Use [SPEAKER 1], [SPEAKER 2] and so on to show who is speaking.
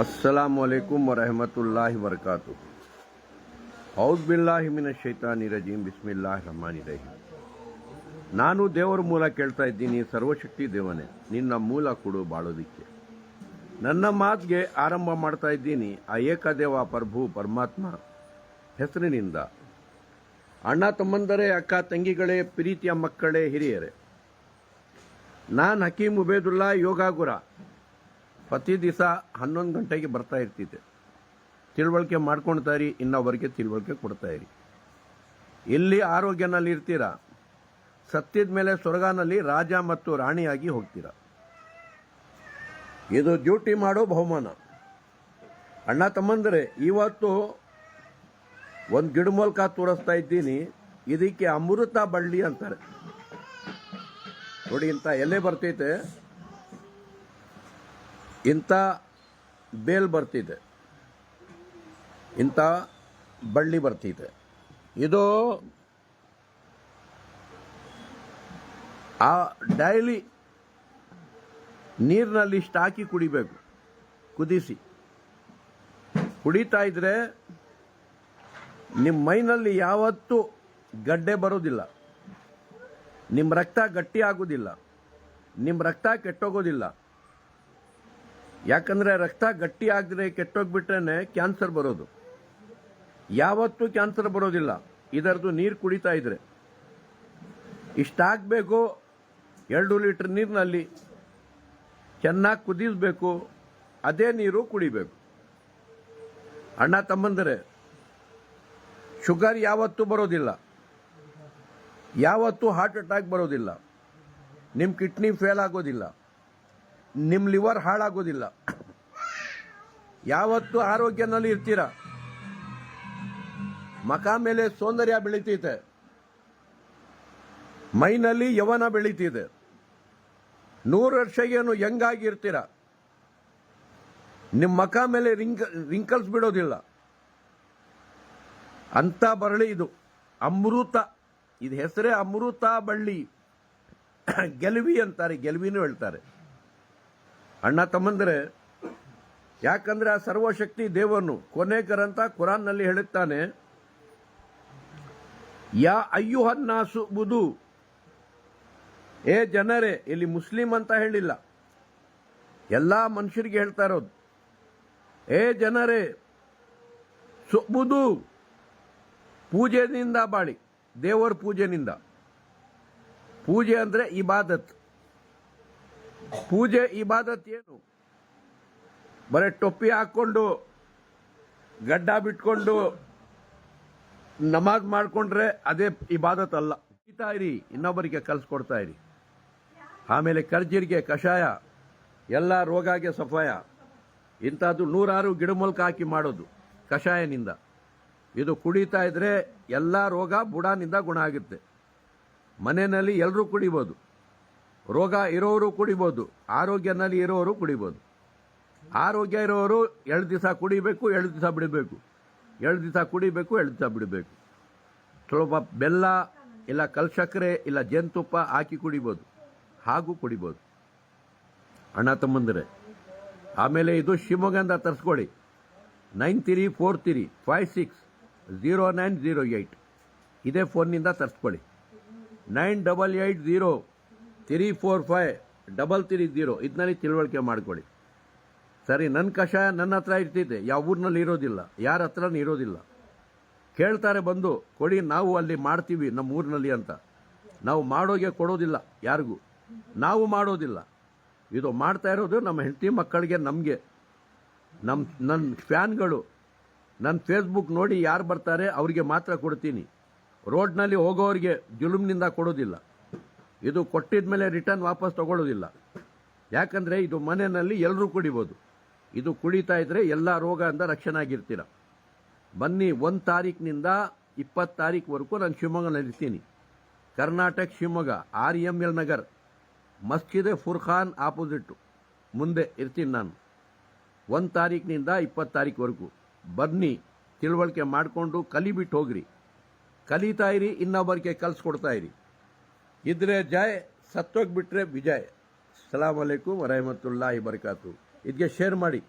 [SPEAKER 1] अस्सलामु अलैकुम वरहमतुल्लाहि वबरकातुहू। ಔಜ್ ಬಿಲ್ಲಾಹಿ ಮಿನಶ್ ಶೈತಾನಿರ್ ರಜೀಮ್ ಬಿಸ್ಮಿಲ್ಲಾಹಿರ್ ರಹಮಾನಿರ್ ರಹೀಮ್। ನಾನು ದೇವರ ಮೂಲ ಕೇಳ್ತಾ ಇದ್ದೀನಿ, ಸರ್ವಶಕ್ತಿ ದೇವನೇ ನಿನ್ನ ಮೂಲ ಕೊಡು ಬಾಳೋದಿಕ್ಕೆ। ನನ್ನ ಮಾತಿಗೆ ಆರಂಭ ಮಾಡ್ತಾ ಇದ್ದೀನಿ ಆ ಏಕದೇವ ಪ್ರಭು ಪರಮಾತ್ಮ ಹೆಸರಿನಿಂದ। ಅಣ್ಣ ತಮ್ಮಂದರೇ, ಅಕ್ಕ ತಂಗಿಗಳೇ, ಪ್ರೀತಿಯ ಮಕ್ಕಳೇ, ಹಿರಿಯರೇ, ನಾನು ಹಕೀಮ್ ಉಬೇದುಲ್ಲಾ ಯೋಗ ಗುರ ಪ್ರತಿ ದಿವಸ 11 ಗಂಟೆಗೆ ಬರ್ತಾ ಇರ್ತಿದ್ದೆ। ತಿಳುವಳಿಕೆ ಮಾಡ್ಕೊಳ್ತಾ ಇರಿ, ಇನ್ನೊಬ್ಬರಿಗೆ ತಿಳುವಳಿಕೆ ಕೊಡ್ತಾ ಇರಿ। ಎಲ್ಲಿ ಆರೋಗ್ಯನಲ್ಲಿ ಇರ್ತೀರಾ, ಸತ್ತಿದ ಮೇಲೆ ಸ್ವರ್ಗನಲ್ಲಿ ರಾಜ ಮತ್ತು ರಾಣಿಯಾಗಿ ಹೋಗ್ತೀರಾ। ಇದು ಡ್ಯೂಟಿ ಮಾಡೋ ಬಹುಮಾನ। ಅಣ್ಣ ತಮ್ಮಂದರೆ, ಇವತ್ತು ಒಂದು ಗಿಡಮೂಲಕ ತೋರಿಸ್ತಾ ಇದ್ದೀನಿ, ಇದಕ್ಕೆ ಅಮೃತ ಬಳ್ಳಿ ಅಂತಾರೆ ನೋಡಿ। ಇಂಥ ಎಲೆ ಬರ್ತೈತೆ, ಇಂಥ ಬೇಲ್ ಬರ್ತಿದೆ, ಇಂಥ ಬಳ್ಳಿ ಬರ್ತಿದೆ। ಇದು ಆ ಡೈಲಿ ನೀರಿನಲ್ಲಿ ಇಷ್ಟು ಹಾಕಿ ಕುಡಿಬೇಕು, ಕುದಿಸಿ ಕುಡಿತಾ ಇದ್ರೆ ನಿಮ್ಮ ಮೈನಲ್ಲಿ ಯಾವತ್ತೂ ಗಡ್ಡೆ ಬರೋದಿಲ್ಲ, ನಿಮ್ಮ ರಕ್ತ ಗಟ್ಟಿ ಆಗೋದಿಲ್ಲ, ನಿಮ್ಮ ರಕ್ತ ಕೆಟ್ಟೋಗೋದಿಲ್ಲ। ಯಾಕಂದರೆ ರಕ್ತ ಗಟ್ಟಿ ಆಗಿದ್ರೆ ಕೆಟ್ಟೋಗ್ಬಿಟ್ರೆ ಕ್ಯಾನ್ಸರ್ ಬರೋದು, ಯಾವತ್ತೂ ಕ್ಯಾನ್ಸರ್ ಬರೋದಿಲ್ಲ ಇದರದ್ದು ನೀರು ಕುಡಿತಾ ಇದ್ರೆ। ಇಷ್ಟಾಗಬೇಕು, 2 ಲೀಟರ್ ನೀರಿನಲ್ಲಿ ಚೆನ್ನಾಗಿ ಕುದಿಸಬೇಕು, ಅದೇ ನೀರು ಕುಡಿಬೇಕು। ಅಣ್ಣ ತಮ್ಮಂದರೆ, ಶುಗರ್ ಯಾವತ್ತೂ ಬರೋದಿಲ್ಲ, ಯಾವತ್ತೂ ಹಾರ್ಟ್ ಅಟ್ಯಾಕ್ ಬರೋದಿಲ್ಲ, ನಿಮ್ಮ ಕಿಡ್ನಿ ಫೇಲ್ ಆಗೋದಿಲ್ಲ, ನಿಮ್ಮ ಲಿವರ್ ಹಾಳಾಗೋದಿಲ್ಲ, ಯಾವತ್ತೂ ಆರೋಗ್ಯನಲ್ಲಿ ಇರ್ತೀರ। ಮಖ ಮೇಲೆ ಸೌಂದರ್ಯ ಬೆಳೀತೈತೆ, ಮೈನಲ್ಲಿ ಯೌವನ ಬೆಳೀತಿದೆ, 100 ವರ್ಷಗೇನು ಯಂಗಾಗಿರ್ತೀರ, ನಿಮ್ಮ ಮಖ ಮೇಲೆ ರಿಂಕಲ್ಸ್ ಬಿಡೋದಿಲ್ಲ। ಅಂತ ಬರಳಿ ಇದು ಅಮೃತ, ಇದು ಹೆಸರೇ ಅಮೃತ ಬಳ್ಳಿ, ಗೆಲುವಿ ಅಂತಾರೆ, ಗೆಲುವಿನೂ ಹೇಳ್ತಾರೆ। ಅಣ್ಣ ತಮ್ಮಂದರೆ, ಯಾಕಂದ್ರೆ ಆ ಸರ್ವಶಕ್ತಿ ದೇವನು ಕೊನೆ ಗ್ರಂಥ ಕುರಾನ್ನಲ್ಲಿ ಹೇಳುತ್ತಾನೆ, ಯಾ ಅಯ್ಯುಹನ್ನಾಸು ಬುದು, ಏ ಜನರೇ, ಇಲ್ಲಿ ಮುಸ್ಲಿಂ ಅಂತ ಹೇಳಿಲ್ಲ, ಎಲ್ಲಾ ಮನುಷ್ಯರಿಗೆ ಹೇಳ್ತಾ ಇರೋದು, ಏ ಜನರೇ ಸುಬುದು, ಪೂಜೆನಿಂದ ಬಾಳಿ, ದೇವರ ಪೂಜೆನಿಂದ। ಪೂಜೆ ಅಂದ್ರೆ ಇಬಾದತ್। ಪೂಜೆ ಇಬಾದತ್ ಏನು? ಬರೀ ಟೊಪ್ಪಿ ಹಾಕೊಂಡು ಗಡ್ಡ ಬಿಟ್ಕೊಂಡು ನಮಾಜ್ ಮಾಡ್ಕೊಂಡ್ರೆ ಅದೇ ಇಬಾದತ್ ಅಲ್ಲ। ಕಲಿತಾ ಇರಿ, ಇನ್ನೊಬ್ಬರಿಗೆ ಕಲಿಸ್ಕೊಡ್ತಾ ಇರಿ। ಆಮೇಲೆ ಕರ್ಜೀರಿಗೆ ಕಷಾಯ, ಎಲ್ಲ ರೋಗಾಗೆ ಸಫಾಯ, ಇಂಥದ್ದು 106 ಗಿಡಮೂಲಕ ಹಾಕಿ ಮಾಡೋದು ಕಷಾಯನಿಂದ। ಇದು ಕುಡಿತಾ ಇದ್ರೆ ಎಲ್ಲ ರೋಗ ಬುಡಾನಿಂದ ಗುಣ ಆಗುತ್ತೆ। ಮನೆಯಲ್ಲಿ ಎಲ್ಲರೂ ಕುಡಿಬೋದು, ರೋಗ ಇರೋರು ಕುಡಿಬೋದು, ಆರೋಗ್ಯನಲ್ಲಿ ಇರೋರು ಕುಡಿಬೋದು। ಆರೋಗ್ಯ ಇರೋರು 2 ದಿವಸ ಕುಡಿಬೇಕು, 2 ದಿವಸ ಬಿಡಬೇಕು, 2 ದಿವಸ ಕುಡಿಬೇಕು, 2 ದಿವಸ ಬಿಡಬೇಕು। ಸ್ವಲ್ಪ ಬೆಲ್ಲ ಇಲ್ಲ ಕಲ್ಸಕ್ಕರೆ ಇಲ್ಲ ಜೇನುತುಪ್ಪ ಹಾಕಿ ಕುಡಿಬೋದು, ಹಾಗೂ ಕುಡಿಬೋದು ಅಣ್ಣ ತಮ್ಮಂದರೆ। ಆಮೇಲೆ ಇದು ಶಿವಮೊಗ್ಗದಿಂದ ತರಿಸ್ಕೊಳ್ಳಿ, 9343560908 ಇದೇ ಫೋನ್ನಿಂದ ತರಿಸ್ಕೊಳ್ಳಿ, 9803453330 ಇದನ್ನಲ್ಲಿ ತಿಳುವಳಿಕೆ ಮಾಡ್ಕೊಳ್ಳಿ। ಸರಿ, ನನ್ನ ಕಷಾಯ ನನ್ನ ಹತ್ರ ಇರ್ತಿದೆ, ಯಾವ ಊರಿನಲ್ಲಿ ಇರೋದಿಲ್ಲ, ಯಾರ ಹತ್ರನೂ ಇರೋದಿಲ್ಲ। ಕೇಳ್ತಾರೆ ಬಂದು ಕೊಡಿ, ನಾವು ಅಲ್ಲಿ ಮಾಡ್ತೀವಿ ನಮ್ಮ ಊರಿನಲ್ಲಿ ಅಂತ। ನಾವು ಮಾಡೋಗೆ ಕೊಡೋದಿಲ್ಲ ಯಾರಿಗೂ, ನಾವು ಮಾಡೋದಿಲ್ಲ। ಇದು ಮಾಡ್ತಾ ಇರೋದು ನಮ್ಮ ಹೆಂಡತಿ ಮಕ್ಕಳಿಗೆ, ನಮಗೆ, ನನ್ನ ಫ್ಯಾನ್ಗಳು, ನನ್ನ ಫೇಸ್ಬುಕ್ ನೋಡಿ ಯಾರು ಬರ್ತಾರೆ ಅವರಿಗೆ ಮಾತ್ರ ಕೊಡ್ತೀನಿ, ರೋಡ್ನಲ್ಲಿ ಹೋಗೋರಿಗೆ ಜುಲುಮ್ನಿಂದ ಕೊಡೋದಿಲ್ಲ। ಇದು ಕೊಟ್ಟಿದ ಮೇಲೆ ರಿಟರ್ನ್ ವಾಪಸ್ ತಗೊಳ್ಳೋದಿಲ್ಲ, ಯಾಕಂದರೆ ಇದು ಮನೆಯಲ್ಲಿ ಎಲ್ಲರೂ ಕುಡಿಬೋದು। ಇದು ಕುಡಿತಾ ಇದ್ರೆ ಎಲ್ಲ ರೋಗದಿಂದ ರಕ್ಷಣೆ ಆಗಿರ್ತೀರ। ಬನ್ನಿ, 1 ತಾರೀಕಿನಿಂದ 20 ತಾರೀಕುವರೆಗೂ ನಾನು ಶಿವಮೊಗ್ಗನಲ್ಲಿ ಇರ್ತೀನಿ, ಕರ್ನಾಟಕ ಶಿವಮೊಗ್ಗ, RML ನಗರ್, ಮಸ್ಜಿದ್ ಫುರ್ಖಾನ್ ಆಪೋಸಿಟ್ ಮುಂದೆ ಇರ್ತೀನಿ ನಾನು। 1 ತಾರೀಕಿನಿಂದ 20 ತಾರೀಕುವರೆಗೂ ಬನ್ನಿ, ತಿಳುವಳಿಕೆ ಮಾಡಿಕೊಂಡು ಕಲಿಬಿಟ್ಟು ಹೋಗ್ರಿ, ಕಲಿತಾ ಇರಿ, ಇನ್ನೊಬ್ಬರಿಗೆ ಕಲಿಸ್ಕೊಡ್ತಾ ಇರಿ। ಇದ್ರೆ ಜಯ, ಸತ್ತೋಗ್ಬಿಟ್ರೆ ವಿಜಯ್। ಸಲಾಮ್ ಅಲೈಕುಮ್ ವರಹಮತುಲ್ಲಾಹಿ ವಬರಕಾತು। ಇದಕ್ಕೆ ಶೇರ್ ಮಾಡಿ।